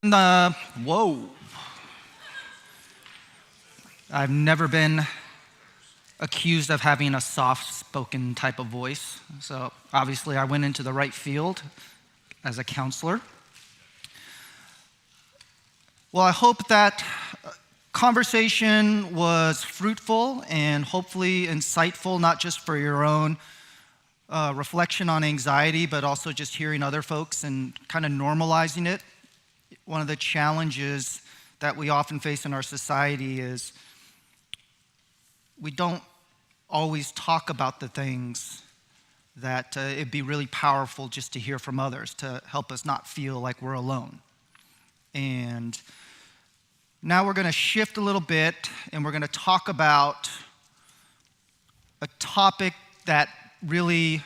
Whoa. I've never been accused of having a soft-spoken type of voice, so obviously I went into the right field as a counselor. Well, I hope that conversation was fruitful and hopefully insightful, not just for your own reflection on anxiety, but also just hearing other folks and kind of normalizing it. One of the challenges that we often face in our society is we don't always talk about the things that it'd be really powerful just to hear from others to help us not feel like we're alone. And now we're going to shift a little bit and we're going to talk about a topic that really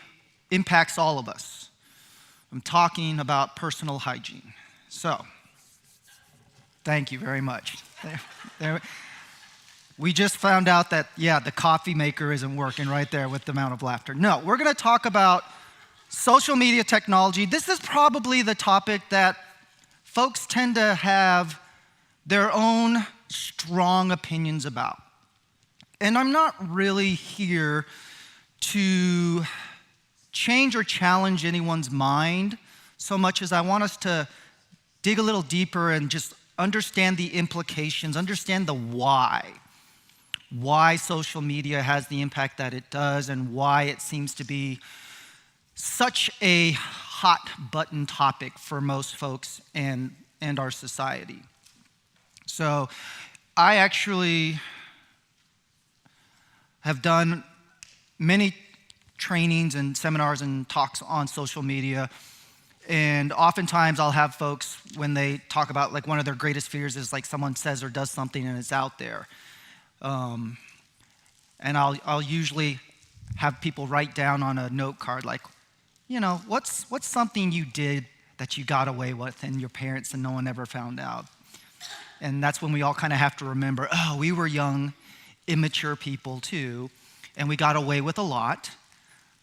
impacts all of us. I'm talking about personal hygiene. So, thank you very much. We just found out that, the coffee maker isn't working right there with the amount of laughter. No, we're going to talk about social media technology. This is probably the topic that folks tend to have their own strong opinions about. And I'm not really here to change or challenge anyone's mind so much as I want us to dig a little deeper and just understand the implications, understand the why social media has the impact that it does and why it seems to be such a hot button topic for most folks and our society. So I actually have done many trainings and seminars and talks on social media. And oftentimes I'll have folks, when they talk about like one of their greatest fears is like someone says or does something and it's out there. And I'll usually have people write down on a note card like, what's something you did that you got away with and your parents and no one ever found out? And that's when we all kind of have to remember, we were young, immature people too, and we got away with a lot.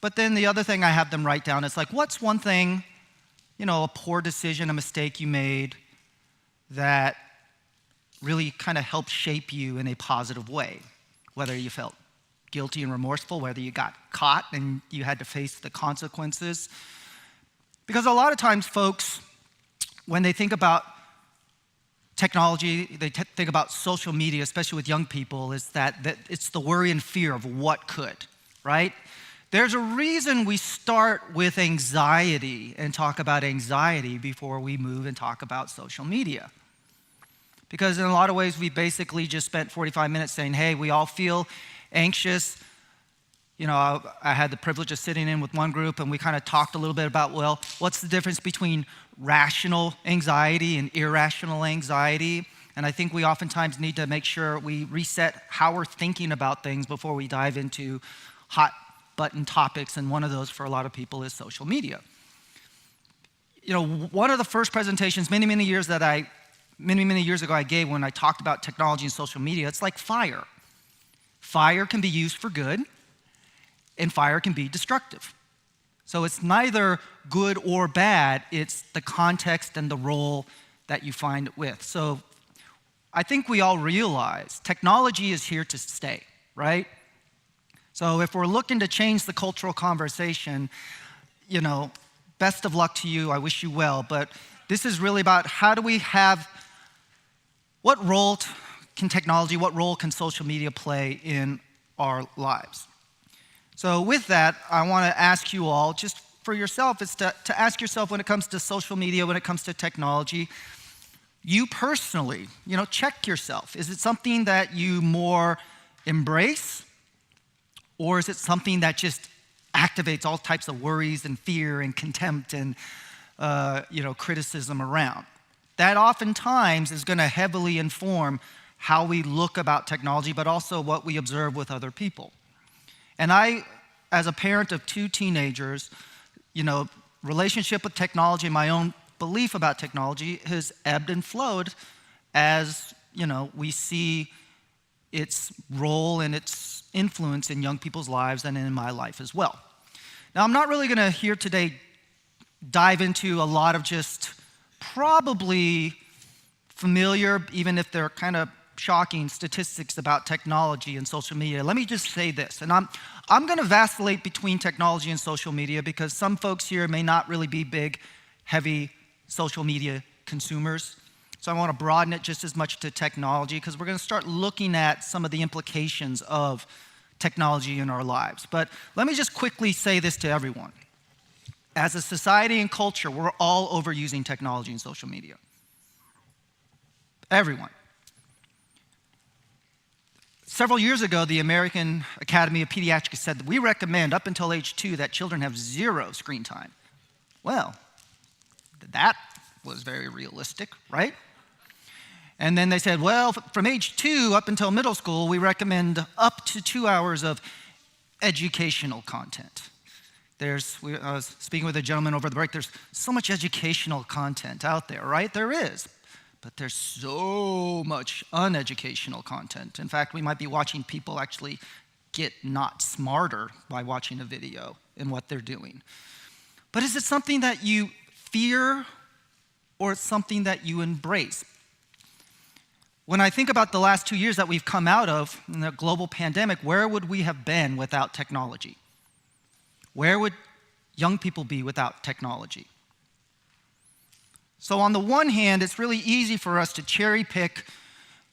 But then the other thing I have them write down is like, what's one thing, a poor decision, a mistake you made that really kind of helped shape you in a positive way, whether you felt guilty and remorseful, whether you got caught and you had to face the consequences. Because a lot of times folks, when they think about technology, they think about social media, especially with young people, is that it's the worry and fear of what could, right? There's a reason we start with anxiety and talk about anxiety before we move and talk about social media. Because in a lot of ways, we basically just spent 45 minutes saying, hey, we all feel anxious. I had the privilege of sitting in with one group and we kind of talked a little bit about, well, what's the difference between rational anxiety and irrational anxiety? And I think we oftentimes need to make sure we reset how we're thinking about things before we dive into hot button topics, and one of those for a lot of people is social media. One of the first presentations many years ago I gave when I talked about technology and social media, it's like fire. Fire can be used for good, and fire can be destructive. So it's neither good or bad, it's the context and the role that you find it with. So I think we all realize technology is here to stay, right? So if we're looking to change the cultural conversation, best of luck to you, I wish you well, but this is really about what role can social media play in our lives? So with that, I want to ask you all, just for yourself, is to ask yourself when it comes to social media, when it comes to technology, you personally, check yourself. Is it something that you more embrace, or is it something that just activates all types of worries and fear and contempt and criticism around? That oftentimes is going to heavily inform how we look about technology, but also what we observe with other people. And I, as a parent of two teenagers, relationship with technology and my own belief about technology has ebbed and flowed as, we see its role and its influence in young people's lives and in my life as well. Now, I'm not really going to here today dive into a lot of just probably familiar, even if they're kind of shocking statistics about technology and social media, let me just say this. And I'm going to vacillate between technology and social media because some folks here may not really be big, heavy social media consumers. So I want to broaden it just as much to technology because we're going to start looking at some of the implications of technology in our lives. But let me just quickly say this to everyone. As a society and culture, we're all overusing technology and social media. Everyone. Several years ago, the American Academy of Pediatrics said that we recommend up until age 2 that children have 0 screen time. Well, that was very realistic, right? And then they said, well, from age 2 up until middle school, we recommend up to 2 hours of educational content. I was speaking with a gentleman over the break, there's so much educational content out there, right? There is. But there's so much uneducational content. In fact, we might be watching people actually get not smarter by watching a video in what they're doing. But is it something that you fear or it's something that you embrace? When I think about the last 2 years that we've come out of in the global pandemic, where would we have been without technology? Where would young people be without technology? So on the one hand, it's really easy for us to cherry pick,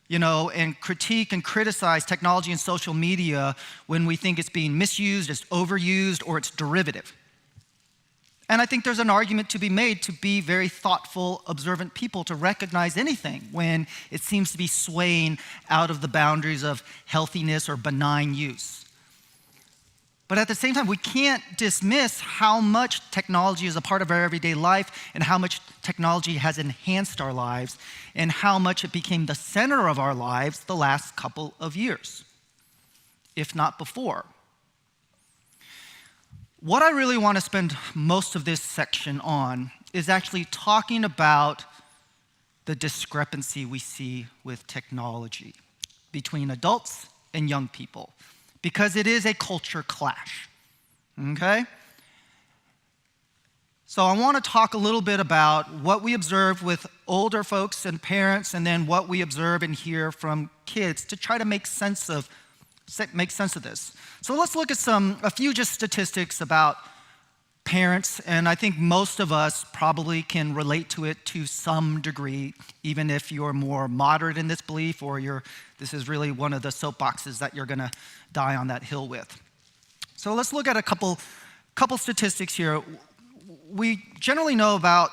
and critique and criticize technology and social media when we think it's being misused, it's overused, or it's derivative. And I think there's an argument to be made to be very thoughtful, observant people to recognize anything when it seems to be swaying out of the boundaries of healthiness or benign use. But at the same time, we can't dismiss how much technology is a part of our everyday life and how much technology has enhanced our lives and how much it became the center of our lives the last couple of years, if not before. What I really want to spend most of this section on is actually talking about the discrepancy we see with technology between adults and young people, because it is a culture clash, okay? So I want to talk a little bit about what we observe with older folks and parents, and then what we observe and hear from kids to try to make sense of this. So let's look at a few just statistics about parents, and I think most of us probably can relate to it to some degree, even if you're more moderate in this belief or this is really one of the soapboxes that you're going to die on that hill with. So let's look at a couple statistics here. We generally know about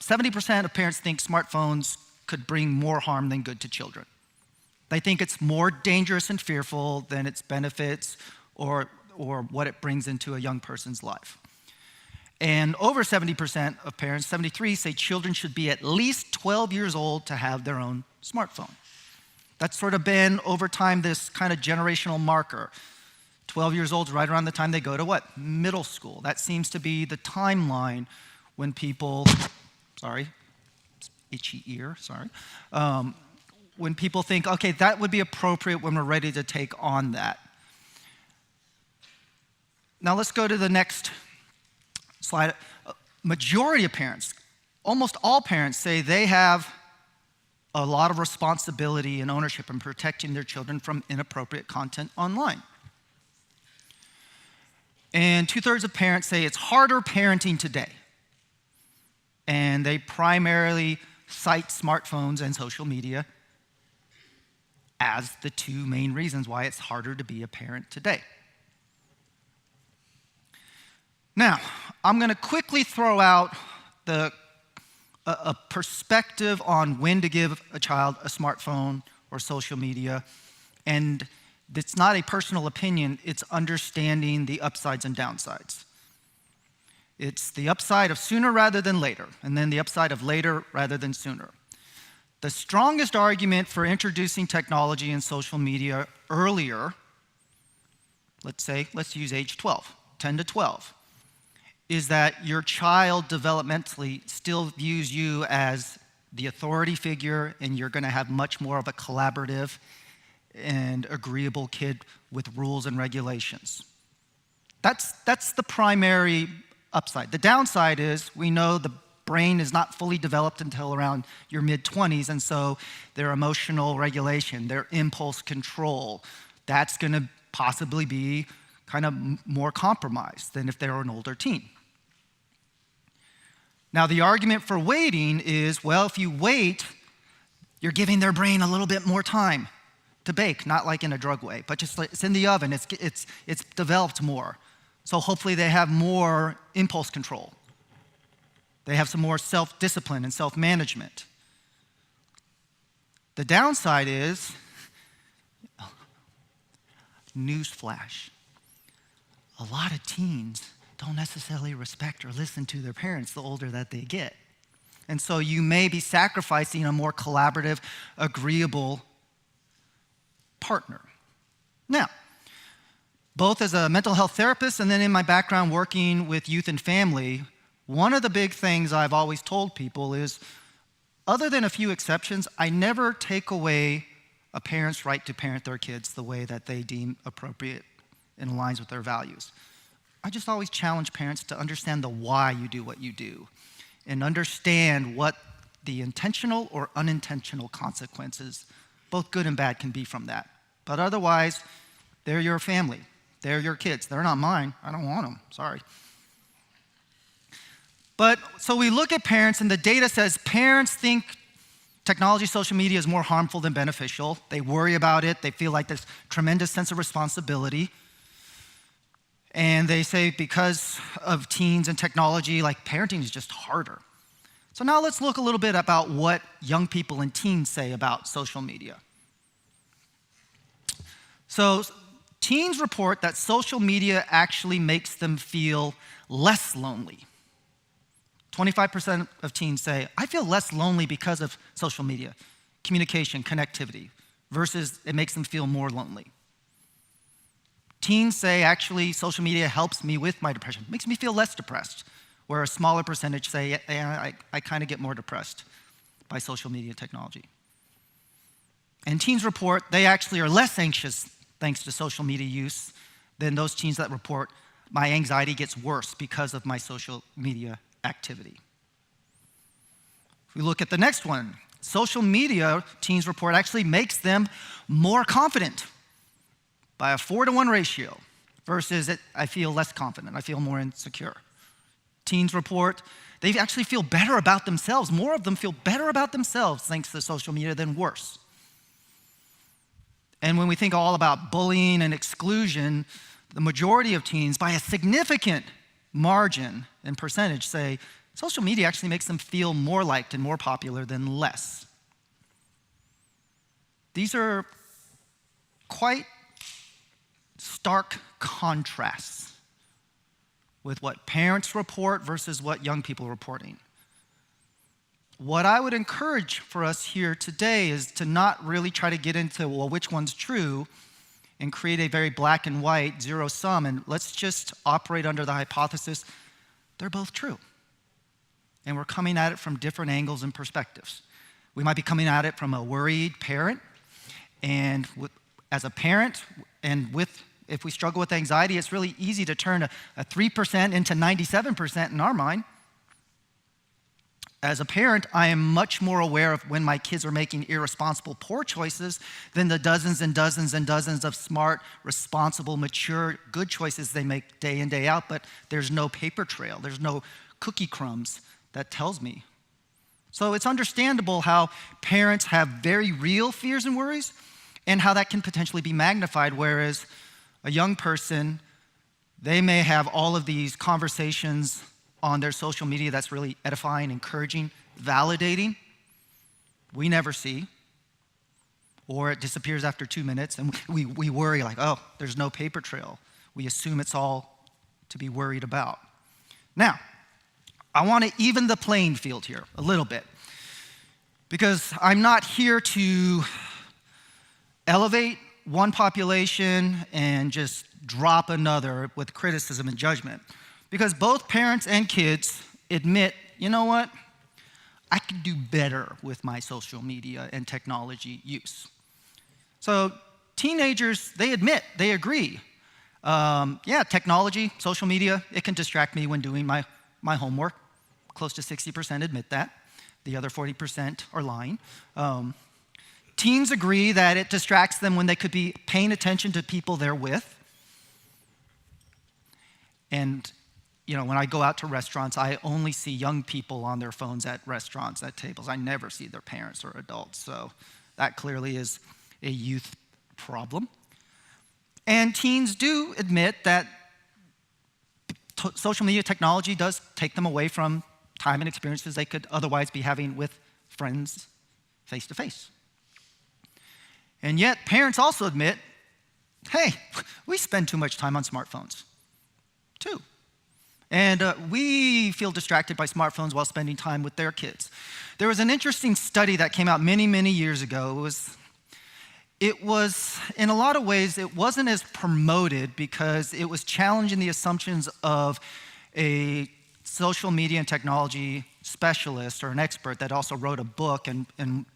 70% of parents think smartphones could bring more harm than good to children. They think it's more dangerous and fearful than its benefits or what it brings into a young person's life. And over 70% of parents, 73, say children should be at least 12 years old to have their own smartphone. That's sort of been, over time, this kind of generational marker. 12 years old is right around the time they go to what? Middle school. That seems to be the timeline when people, itchy ear, when people think, okay, that would be appropriate when we're ready to take on that. Now let's go to the next slide. Majority of parents, almost all parents, say they have a lot of responsibility and ownership in protecting their children from inappropriate content online. And 2/3 of parents say it's harder parenting today. And they primarily cite smartphones and social media as the two main reasons why it's harder to be a parent today. Now, I'm going to quickly throw out a perspective on when to give a child a smartphone or social media. And it's not a personal opinion, it's understanding the upsides and downsides. It's the upside of sooner rather than later, and then the upside of later rather than sooner. The strongest argument for introducing technology and social media earlier, let's use age 12, 10 to 12, is that your child developmentally still views you as the authority figure, and you're going to have much more of a collaborative and agreeable kid with rules and regulations. That's the primary upside. The downside is we know the brain is not fully developed until around your mid-20s, and so their emotional regulation, their impulse control, that's going to possibly be kind of more compromised than if they were an older teen. Now, the argument for waiting is, well, if you wait, you're giving their brain a little bit more time to bake, not like in a drug way, but just like it's in the oven, it's developed more. So hopefully they have more impulse control. They have some more self-discipline and self-management. The downside is, newsflash, a lot of teens don't necessarily respect or listen to their parents the older that they get. And so you may be sacrificing a more collaborative, agreeable partner. Now, both as a mental health therapist and then in my background working with youth and family, one of the big things I've always told people is, other than a few exceptions, I never take away a parent's right to parent their kids the way that they deem appropriate and aligns with their values. I just always challenge parents to understand the why you do what you do and understand what the intentional or unintentional consequences, both good and bad, can be from that. But otherwise, they're your family. They're your kids. They're not mine. I don't want them. Sorry. But so we look at parents, and the data says parents think technology, social media is more harmful than beneficial. They worry about it. They feel like this tremendous sense of responsibility. And they say because of teens and technology, like parenting is just harder. So now let's look a little bit about what young people and teens say about social media. So teens report that social media actually makes them feel less lonely. 25% of teens say, I feel less lonely because of social media, communication, connectivity, versus it makes them feel more lonely. Teens say, actually, social media helps me with my depression, makes me feel less depressed, where a smaller percentage say, I kind of get more depressed by social media technology. And teens report they actually are less anxious thanks to social media use than those teens that report my anxiety gets worse because of my social media activity. If we look at the next one, social media, teens report, actually makes them more confident by a 4-to-1 ratio versus I feel less confident, I feel more insecure. Teens report they actually feel better about themselves. More of them feel better about themselves thanks to social media than worse. And when we think all about bullying and exclusion, the majority of teens, by a significant margin and percentage, say social media actually makes them feel more liked and more popular than less. These are quite stark contrasts with what parents report versus what young people are reporting. What I would encourage for us here today is to not really try to get into, well, which one's true, and create a very black and white zero sum, and let's just operate under the hypothesis they're both true. And we're coming at it from different angles and perspectives. We might be coming at it from a worried parent, and as a parent, and if we struggle with anxiety, it's really easy to turn a 3% into 97% in our mind. As a parent, I am much more aware of when my kids are making irresponsible, poor choices than the dozens and dozens and dozens of smart, responsible, mature, good choices they make day in, day out, but there's no paper trail. There's no cookie crumbs that tells me. So it's understandable how parents have very real fears and worries and how that can potentially be magnified, whereas a young person, they may have all of these conversations on their social media that's really edifying, encouraging, validating. We never see. Or it disappears after 2 minutes and we worry like, oh, there's no paper trail. We assume it's all to be worried about. Now, I want to even the playing field here a little bit because I'm not here to elevate one population and just drop another with criticism and judgment. Because both parents and kids admit, you know what? I could do better with my social media and technology use. So teenagers, they admit, they agree. Technology, social media, it can distract me when doing my homework. close to 60% admit that. The other 40% are lying. Teens agree that it distracts them when they could be paying attention to people they're with. And, when I go out to restaurants, I only see young people on their phones at restaurants, at tables. I never see their parents or adults. So that clearly is a youth problem. And teens do admit that social media technology does take them away from time and experiences they could otherwise be having with friends face to face. And yet, parents also admit, hey, we spend too much time on smartphones, too. And we feel distracted by smartphones while spending time with their kids. There was an interesting study that came out many, many years ago. It was, in a lot of ways, it wasn't as promoted because it was challenging the assumptions of a social media and technology specialist or an expert that also wrote a book and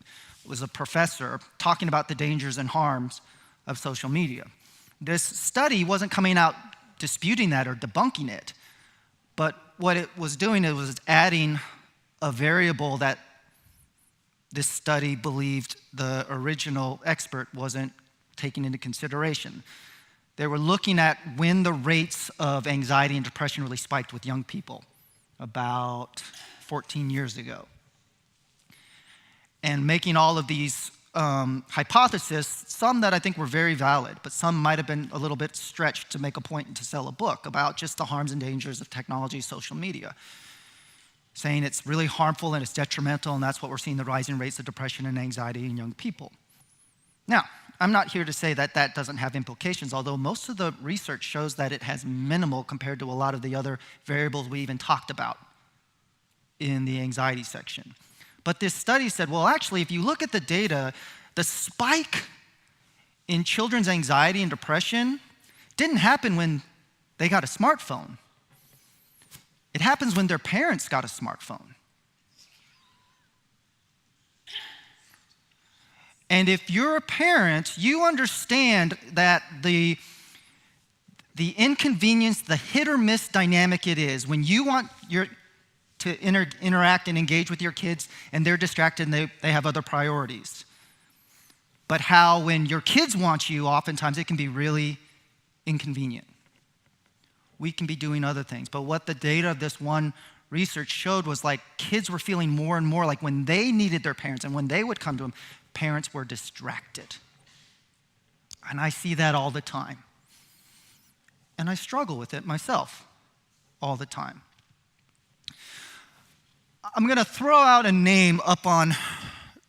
was a professor talking about the dangers and harms of social media. This study wasn't coming out disputing that or debunking it, but what it was doing, it was adding a variable that this study believed the original expert wasn't taking into consideration. They were looking at when the rates of anxiety and depression really spiked with young people about 14 years ago. And making all of these hypotheses, some that I think were very valid, but some might have been a little bit stretched to make a point and to sell a book about just the harms and dangers of technology, social media, saying it's really harmful and it's detrimental, and that's what we're seeing, the rising rates of depression and anxiety in young people. Now, I'm not here to say that that doesn't have implications, although most of the research shows that it has minimal compared to a lot of the other variables we even talked about in the anxiety section. But this study said, well, actually, if you look at the data, the spike in children's anxiety and depression didn't happen when they got a smartphone. It happens when their parents got a smartphone. And if you're a parent, you understand that the inconvenience, the hit or miss dynamic it is when you want to interact and engage with your kids and they're distracted and they have other priorities. But how when your kids want you, oftentimes it can be really inconvenient. We can be doing other things. But what the data of this one research showed was like kids were feeling more and more like when they needed their parents and when they would come to them, parents were distracted. And I see that all the time. And I struggle with it myself all the time. I'm going to throw out a name up on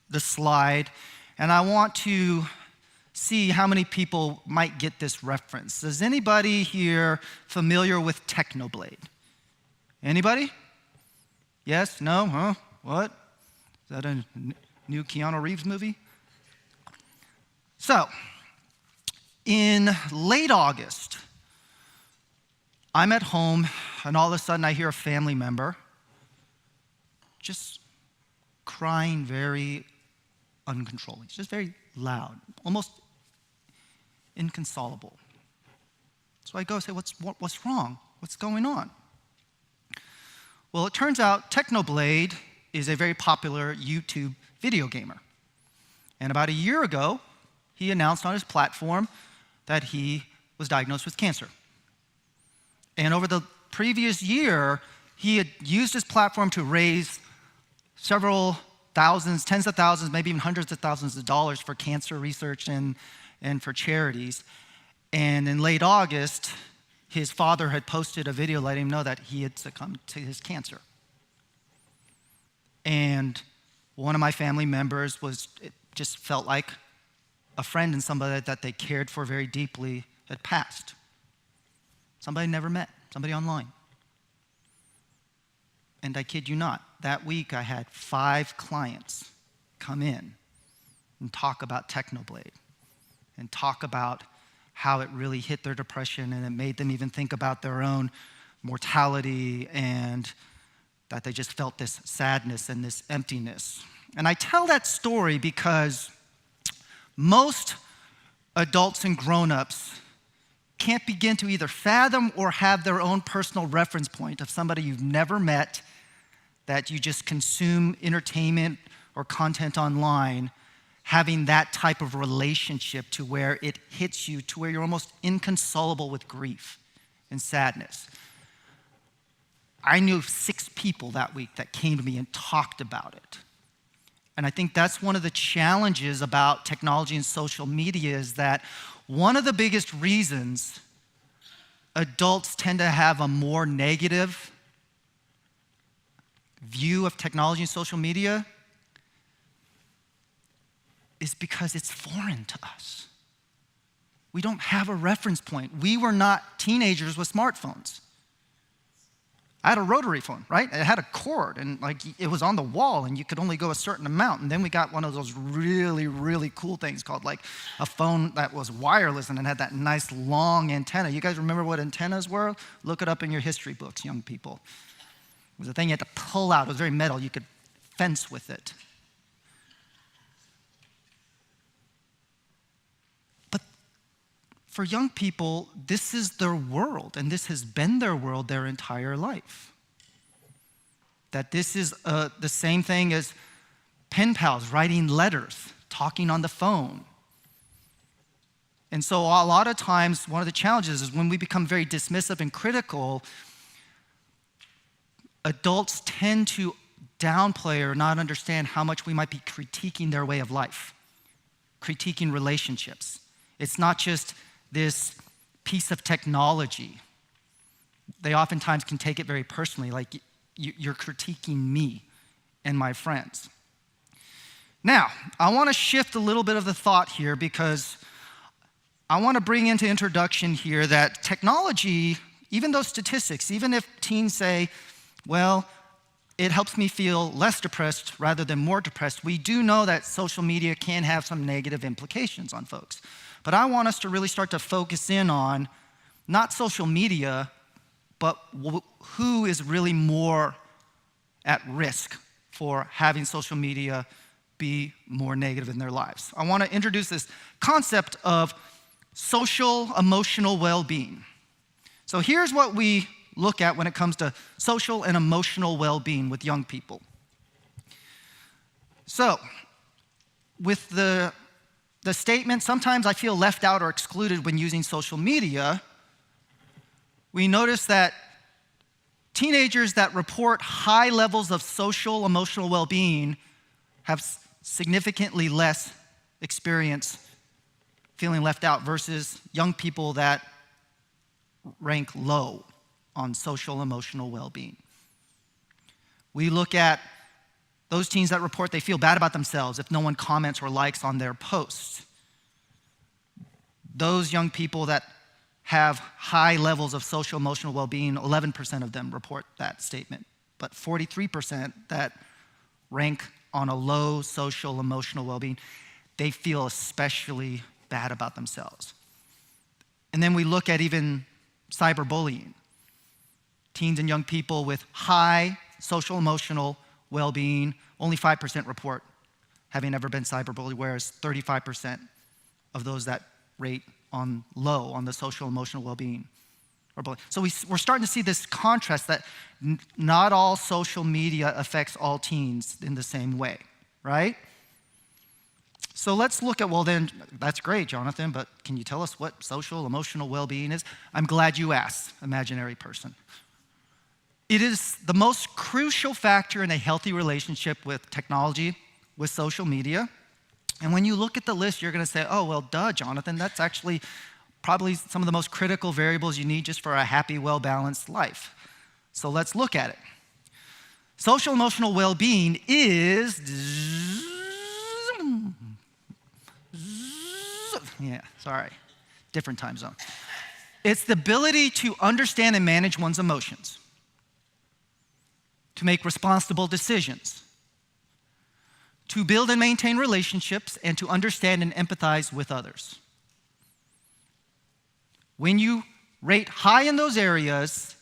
the slide, and I want to see how many people might get this reference. Is anybody here familiar with Technoblade? Anybody? Yes? No? Huh? What? Is that a new Keanu Reeves movie? So, in late August, I'm at home, and all of a sudden I hear a family member just crying very uncontrollably, just very loud, almost inconsolable. So I go say, what's wrong? What's going on? Well, it turns out Technoblade is a very popular YouTube video gamer. And about a year ago, he announced on his platform that he was diagnosed with cancer. And over the previous year, he had used his platform to raise several thousands, tens of thousands, maybe even hundreds of thousands of dollars for cancer research and for charities. And in late August, his father had posted a video letting him know that he had succumbed to his cancer. And one of my family members it just felt like a friend and somebody that they cared for very deeply had passed. Somebody never met, somebody online. And I kid you not, that week I had 5 clients come in and talk about Technoblade and talk about how it really hit their depression and it made them even think about their own mortality and that they just felt this sadness and this emptiness. And I tell that story because most adults and grown-ups can't begin to either fathom or have their own personal reference point of somebody you've never met that you just consume entertainment or content online, having that type of relationship to where it hits you to where you're almost inconsolable with grief and sadness. I knew 6 people that week that came to me and talked about it. And I think that's one of the challenges about technology and social media is that one of the biggest reasons adults tend to have a more negative view of technology and social media is because it's foreign to us. We don't have a reference point. We were not teenagers with smartphones. I had a rotary phone, right? It had a cord, and it was on the wall, and you could only go a certain amount. And then we got one of those really, really cool things called a phone that was wireless and it had that nice long antenna. You guys remember what antennas were? Look it up in your history books, young people. It was a thing you had to pull out. It was very metal. You could fence with it. But for young people, this is their world, and this has been their world their entire life. That this is the same thing as pen pals, writing letters, talking on the phone. And so a lot of times, one of the challenges is when we become very dismissive and critical, adults tend to downplay or not understand how much we might be critiquing their way of life, critiquing relationships. It's not just this piece of technology. They oftentimes can take it very personally, like you're critiquing me and my friends. Now, I want to shift a little bit of the thought here because I want to bring into introduction here that technology, even those statistics, even if teens say, well, it helps me feel less depressed rather than more depressed, we do know that social media can have some negative implications on folks. But I want us to really start to focus in on not social media, but who is really more at risk for having social media be more negative in their lives. I want to introduce this concept of social emotional well-being. So here's what we look at when it comes to social and emotional well-being with young people. So, with the statement, sometimes I feel left out or excluded when using social media, we notice that teenagers that report high levels of social emotional well-being have significantly less experience feeling left out versus young people that rank low on social emotional well-being. We look at those teens that report they feel bad about themselves if no one comments or likes on their posts. Those young people that have high levels of social emotional well-being, 11% of them report that statement, but 43% that rank on a low social emotional well-being, they feel especially bad about themselves. And then we look at even cyberbullying. Teens and young people with high social emotional well-being, only 5% report having ever been cyberbullied, whereas 35% of those that rate on low on the social emotional well-being are bullying. So we're starting to see this contrast that not all social media affects all teens in the same way, right? So let's look at, well then, that's great, Jonathan, but can you tell us what social emotional well-being is? I'm glad you asked, imaginary person. It is the most crucial factor in a healthy relationship with technology, with social media. And when you look at the list, you're going to say, oh, well, duh, Jonathan, that's actually probably some of the most critical variables you need just for a happy, well-balanced life. So let's look at it. Social emotional well-being is, different time zone. It's the ability to understand and manage one's emotions, to make responsible decisions, to build and maintain relationships, and to understand and empathize with others. When you rate high in those areas,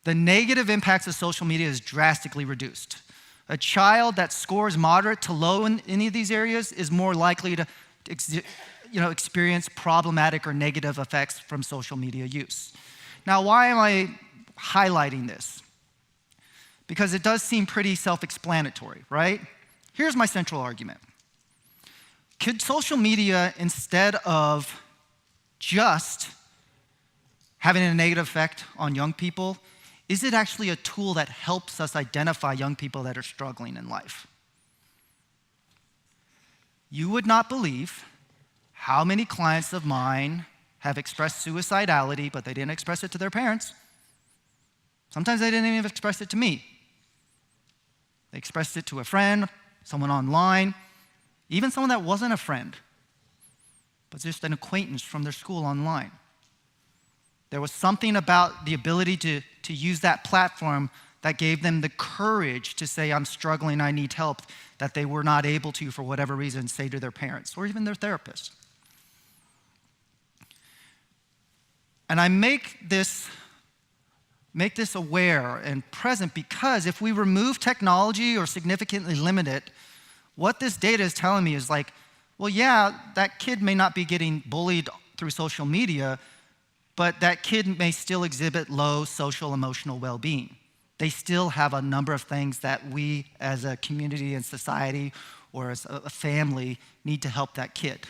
the negative impacts of social media is drastically reduced. A child that scores moderate to low in any of these areas is more likely to experience problematic or negative effects from social media use. Now, why am I highlighting this? because it does seem pretty self-explanatory, right? Here's my central argument. Could social media, instead of just having a negative effect on young people, is it actually a tool that helps us identify young people that are struggling in life? You would not believe how many clients of mine have expressed suicidality, but they didn't express it to their parents. Sometimes they didn't even express it to me. They expressed it to a friend, someone online, even someone that wasn't a friend, but just an acquaintance from their school online. There was something about the ability to use that platform that gave them the courage to say, I'm struggling, I need help, that they were not able to, for whatever reason, say to their parents or even their therapist. And I make this aware and present because if we remove technology or significantly limit it, what this data is telling me is like, well, yeah, that kid may not be getting bullied through social media, but that kid may still exhibit low social emotional well-being. They still have a number of things that we as a community and society or as a family need to help that kid.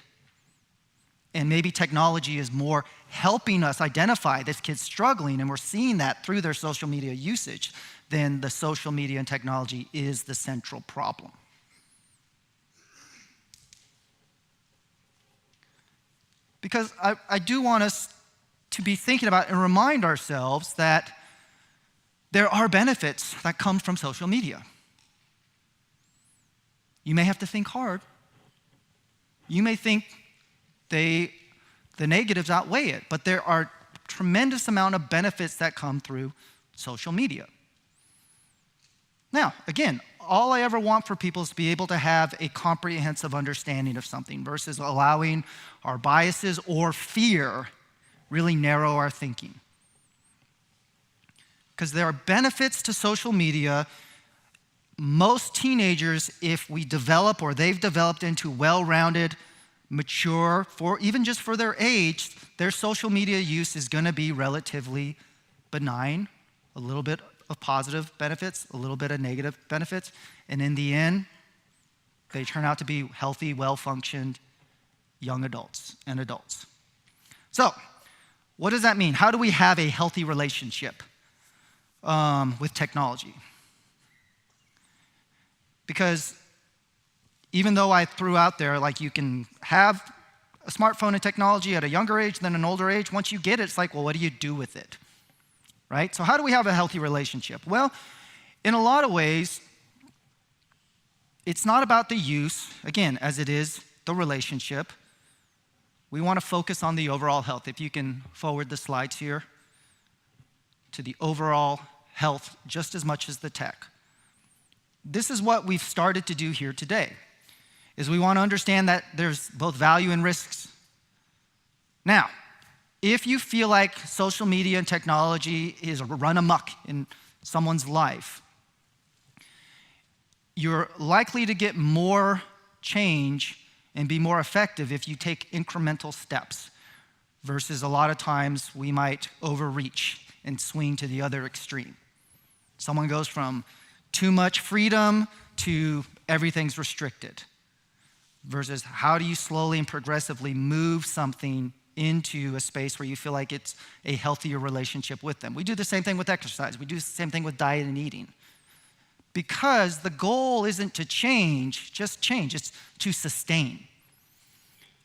And maybe technology is more helping us identify this kid's struggling, and we're seeing that through their social media usage, than the social media and technology is the central problem. Because I do want us to be thinking about and remind ourselves that there are benefits that come from social media. You may have to think hard. You may think the negatives outweigh it, but there are tremendous amount of benefits that come through social media. Now, again, all I ever want for people is to be able to have a comprehensive understanding of something versus allowing our biases or fear really narrow our thinking. Because there are benefits to social media. Most teenagers, if we develop or they've developed into well-rounded, mature, even just for their age, their social media use is going to be relatively benign, a little bit of positive benefits, a little bit of negative benefits, and in the end, they turn out to be healthy, well-functioned young adults and adults. So, what does that mean? How do we have a healthy relationship with technology? Because even though I threw out there, like you can have a smartphone and technology at a younger age than an older age, once you get it, it's like, well, what do you do with it? Right? So how do we have a healthy relationship? Well, in a lot of ways, it's not about the use, again, as it is the relationship. We want to focus on the overall health. If you can forward the slides here to the overall health just as much as the tech. This is what we've started to do here today, is we want to understand that there's both value and risks. Now, if you feel like social media and technology is run amok in someone's life, you're likely to get more change and be more effective if you take incremental steps versus a lot of times we might overreach and swing to the other extreme. Someone goes from too much freedom to everything's restricted versus how do you slowly and progressively move something into a space where you feel like it's a healthier relationship with them. We do the same thing with exercise. We do the same thing with diet and eating. Because the goal isn't to just change, it's to sustain.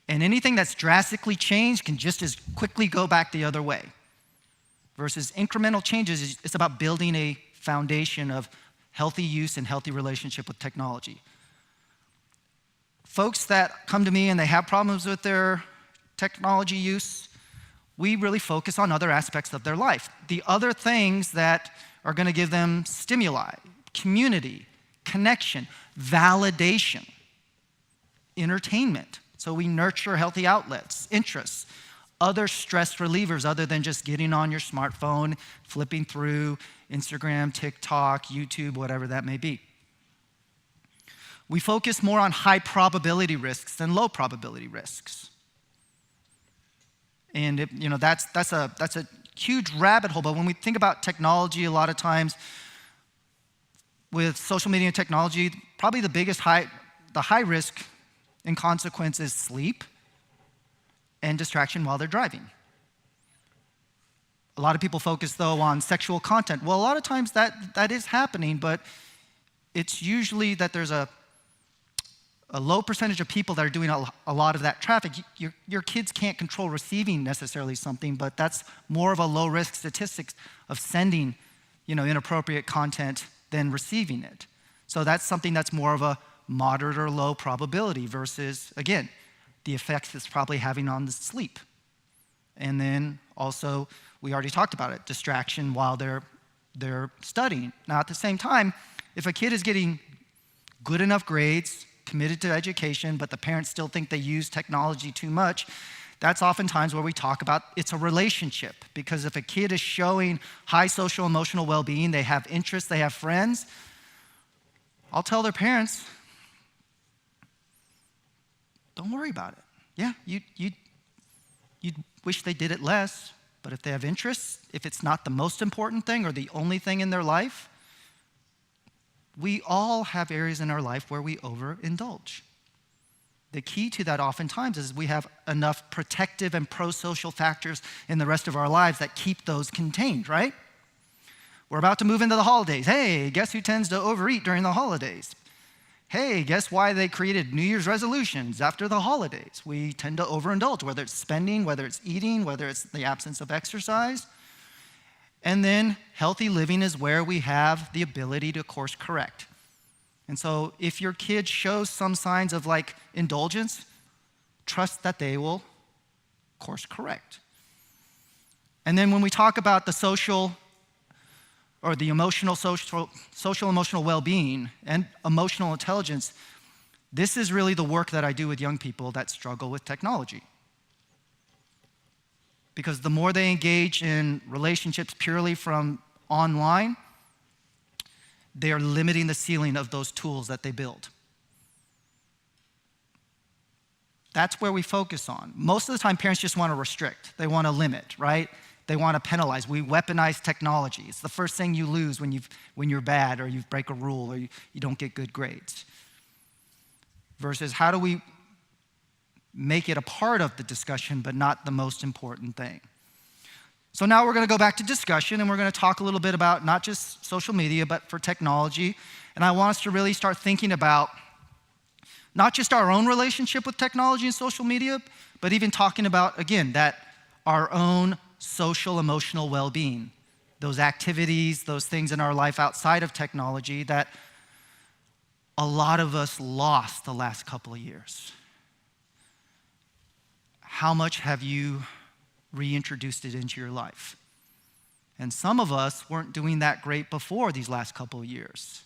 And anything that's drastically changed can just as quickly go back the other way. Versus incremental changes, it's about building a foundation of healthy use and healthy relationship with technology. Folks that come to me and they have problems with their technology use, we really focus on other aspects of their life. The other things that are going to give them stimuli, community, connection, validation, entertainment. So we nurture healthy outlets, interests, other stress relievers other than just getting on your smartphone, flipping through Instagram, TikTok, YouTube, whatever that may be. We focus more on high probability risks than low probability risks. And that's a huge rabbit hole, but when we think about technology, a lot of times with social media and technology, probably the high risk and consequence is sleep and distraction while they're driving. A lot of people focus, though, on sexual content. Well, a lot of times that is happening, but it's usually that there's a low percentage of people that are doing a lot of that traffic. Your kids can't control receiving necessarily something, but that's more of a low-risk statistic of sending, inappropriate content than receiving it. So that's something that's more of a moderate or low probability versus, again, the effects it's probably having on the sleep. And then also, we already talked about it, distraction while they're studying. Now, at the same time, if a kid is getting good enough grades, committed to education, but the parents still think they use technology too much, that's oftentimes where we talk about it's a relationship. Because if a kid is showing high social emotional well-being, they have interests, they have friends, I'll tell their parents, don't worry about it. Yeah, you'd wish they did it less, but if they have interests, if it's not the most important thing or the only thing in their life, we all have areas in our life where we overindulge. The key to that oftentimes is we have enough protective and pro-social factors in the rest of our lives that keep those contained, right? We're about to move into the holidays. Hey, guess who tends to overeat during the holidays? Hey, guess why they created New Year's resolutions after the holidays? We tend to overindulge, whether it's spending, whether it's eating, whether it's the absence of exercise. And then healthy living is where we have the ability to course correct. And so if your kid shows some signs of indulgence, trust that they will course correct. And then when we talk about the social or the social emotional well-being and emotional intelligence, this is really the work that I do with young people that struggle with technology. Because the more they engage in relationships purely from online, they are limiting the ceiling of those tools that they build. That's where we focus on. Most of the time, parents just want to restrict. They want to limit, right? They want to penalize. We weaponize technology. It's the first thing you lose when you're bad or you break a rule or you don't get good grades. Versus how do we make it a part of the discussion but not the most important thing? So now we're going to go back to discussion and we're going to talk a little bit about not just social media but for technology. And I want us to really start thinking about not just our own relationship with technology and social media, but even talking about, again, that our own social emotional well-being, those activities, those things in our life outside of technology that a lot of us lost the last couple of years. How much have you reintroduced it into your life? And some of us weren't doing that great before these last couple of years.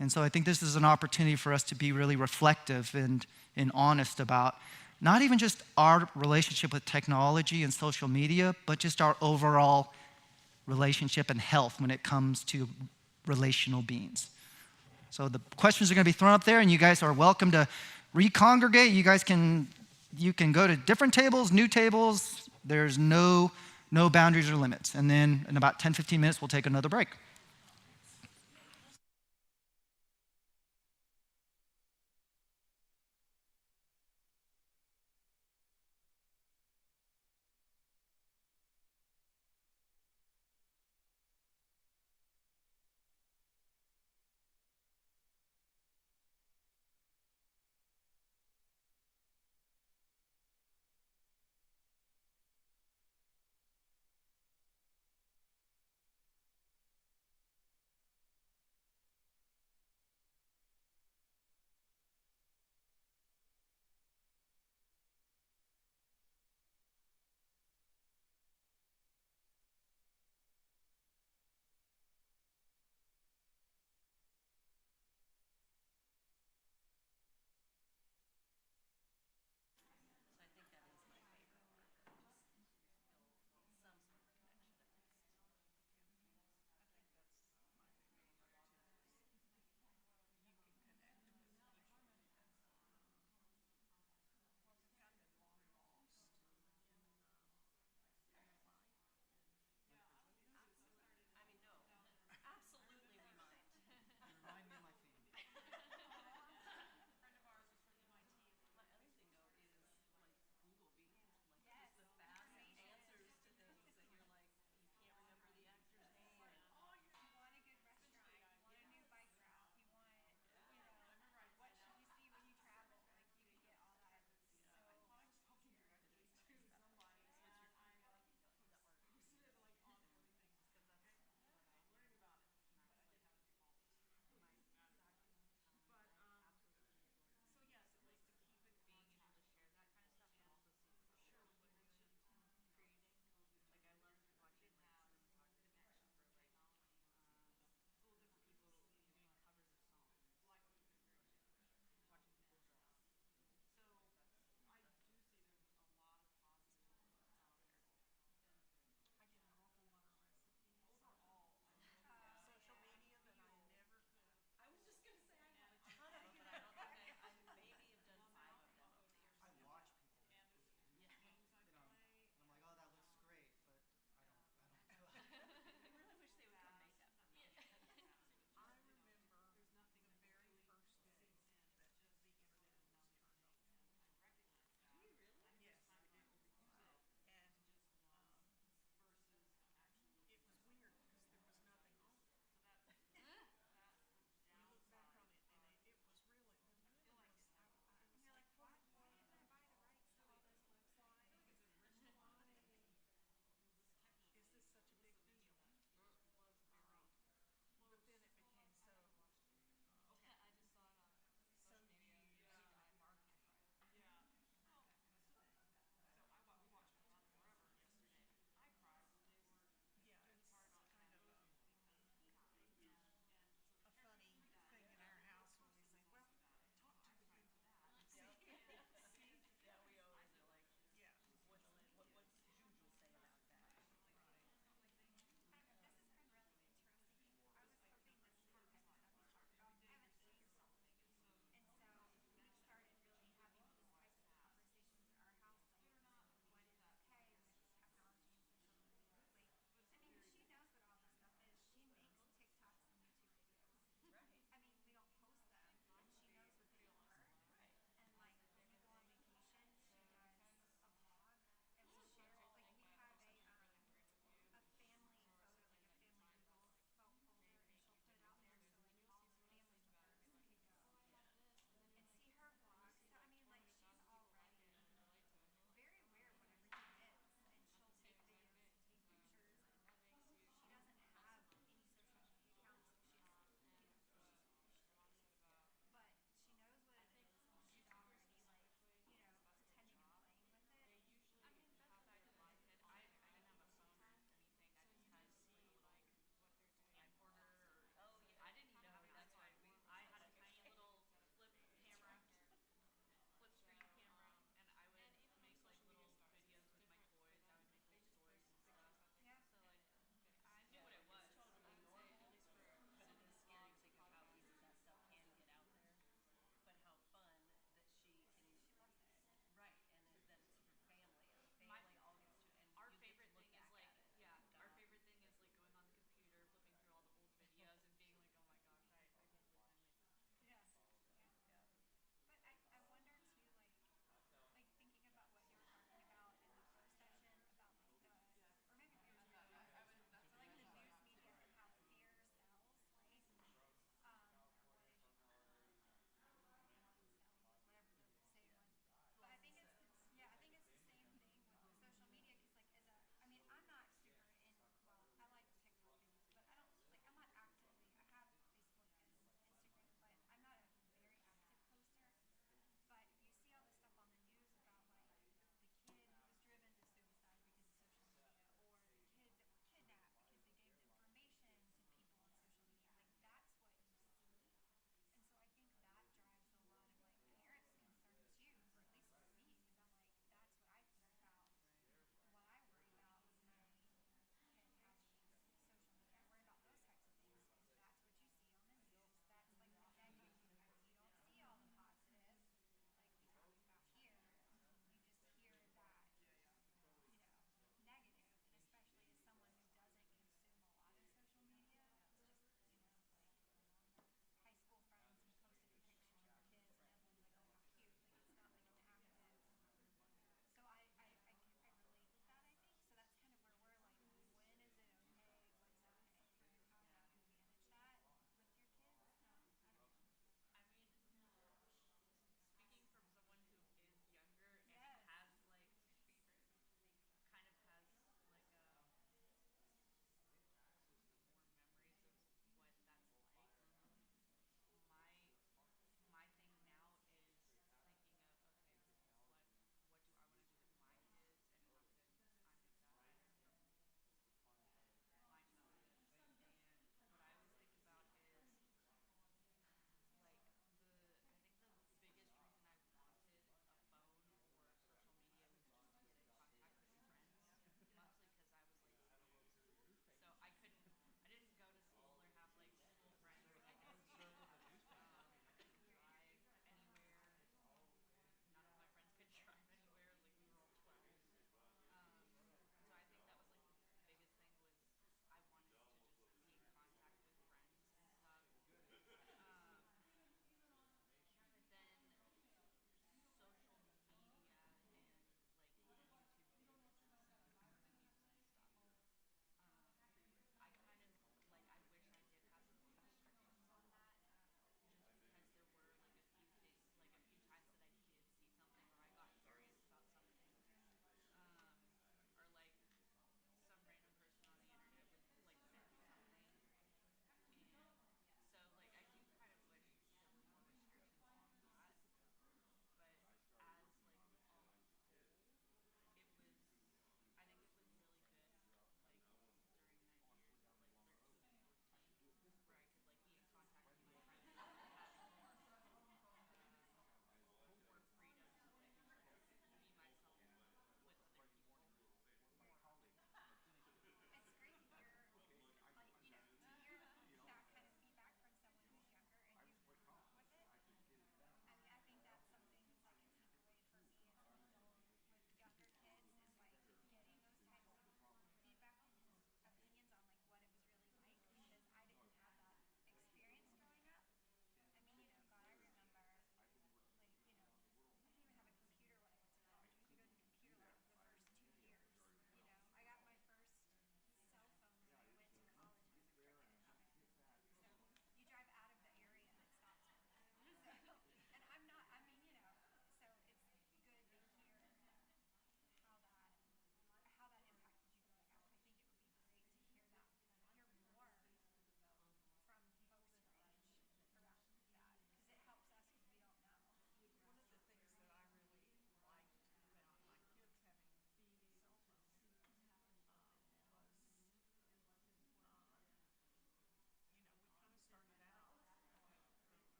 And so I think this is an opportunity for us to be really reflective and honest about not even just our relationship with technology and social media, but just our overall relationship and health when it comes to relational beings. So the questions are going to be thrown up there, and you guys are welcome to recongregate. You can go to different tables, new tables. There's no boundaries or limits. And then in about 10, 15 minutes, we'll take another break.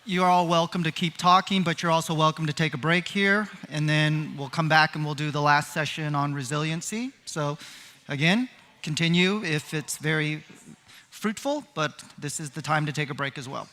You're all welcome to keep talking, but you're also welcome to take a break here, and then we'll come back and we'll do the last session on resiliency. So again, continue if it's very fruitful, but this is the time to take a break as well.